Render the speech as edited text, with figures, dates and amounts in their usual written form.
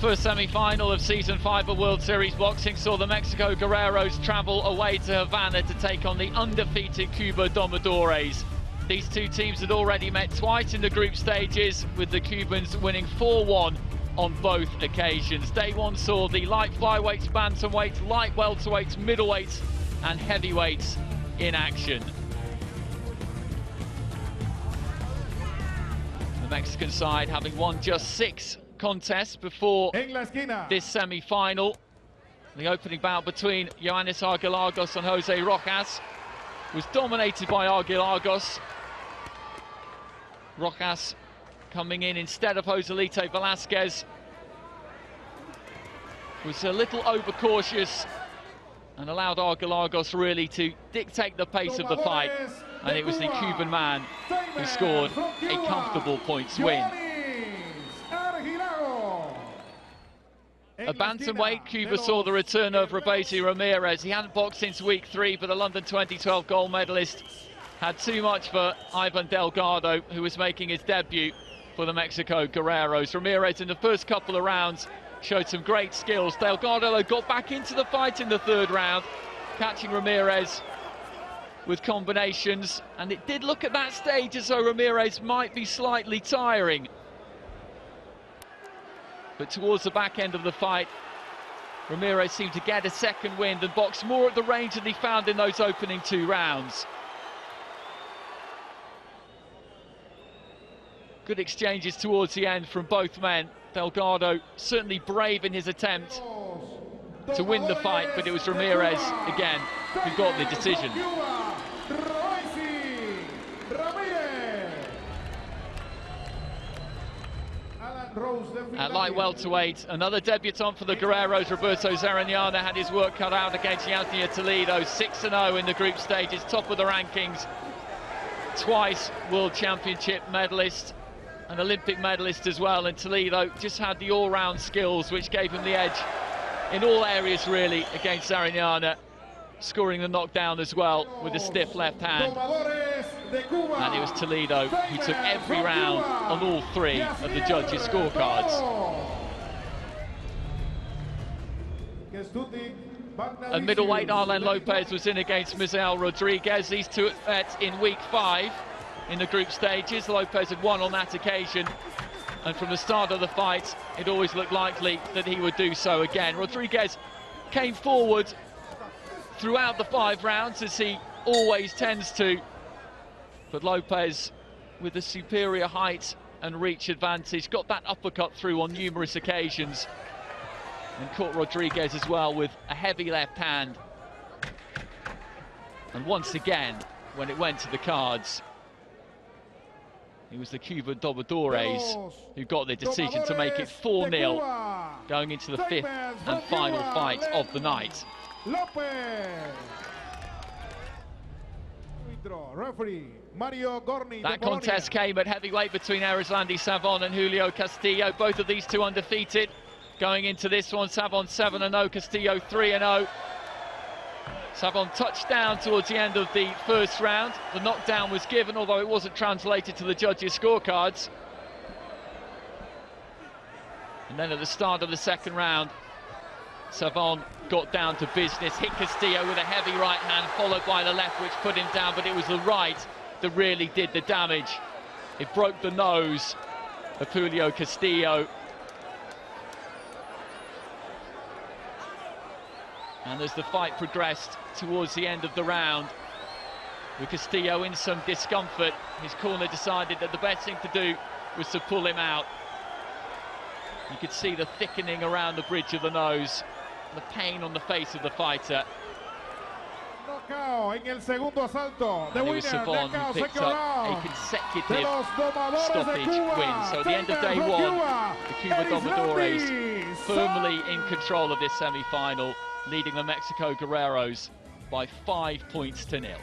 first semi-final of Season 5 of World Series Boxing saw the Mexico Guerreros travel away to Havana to take on the undefeated Cuba Domadores. These two teams had already met twice in the group stages, with the Cubans winning 4-1 on both occasions. Day one saw the light flyweights, bantamweights, light welterweights, middleweights and heavyweights in action. The Mexican side having won just 6 contests before this semi-final. The opening bout between Yanis and Jose Rojas was dominated by Argilagos. Rojas coming in instead of Alito Velasquez was a little overcautious and allowed Argilagos really to dictate the pace of the fight, and it was the Cuban man who scored a comfortable points win. A bantamweight, Cuba saw the return of Revati Ramirez. He hadn't boxed since week 3, but the London 2012 gold medalist had too much for Ivan Delgado, who was making his debut for the Mexico Guerreros. Ramirez in the first couple of rounds showed some great skills. Delgado got back into the fight in the 3rd round, catching Ramirez with combinations, and it did look at that stage as though Ramirez might be slightly tiring. But towards the back end of the fight, Ramirez seemed to get a second wind and box more at the range than he found in those opening 2 rounds. Good exchanges towards the end from both men. Delgado certainly brave in his attempt to win the fight, but it was Ramirez again who got the decision. At light welterweight, another debutant for the Guerreros, Roberto Zarañana, had his work cut out against Anthea Toledo. 6-0 in the group stages, top of the rankings. Twice World Championship medalist, an Olympic medalist as well, and Toledo just had the all-round skills which gave him the edge in all areas really against Zarañana, scoring the knockdown as well with a stiff left hand. And it was Toledo who took every round on all 3 of the judges' scorecards. At middleweight, Lopez was in against Misael Rodriguez. These two met in week 5 in the group stages. Lopez had won on that occasion, and from the start of the fight it always looked likely that he would do so again. Rodriguez came forward throughout the 5 rounds, as he always tends to, but Lopez, with the superior height and reach advantage, got that uppercut through on numerous occasions and caught Rodriguez as well with a heavy left hand. And once again, when it went to the cards, it was the Cuban Domadores who got the decision to make it 4-0 going into the 5th and final fight of the night. That contest came at heavyweight between Erislandy Savon and Julio Castillo. Both of these two undefeated going into this one. Savon 7-0, Castillo 3-0. Savon touched down towards the end of the 1st round. The knockdown was given, although it wasn't translated to the judges' scorecards. And then at the start of the 2nd round, Savon got down to business, hit Castillo with a heavy right hand, followed by the left, which put him down, but it was the right that really did the damage. It broke the nose of Julio Castillo. And as the fight progressed towards the end of the round, with Castillo in some discomfort, his corner decided that the best thing to do was to pull him out. You could see the thickening around the bridge of the nose, the pain on the face of the fighter. And it was Savon who picked up a consecutive stoppage win. So at the end of day 1, the Cuba Domadores firmly in control of this semi-final, leading the Mexico Guerreros by 5 points to 0.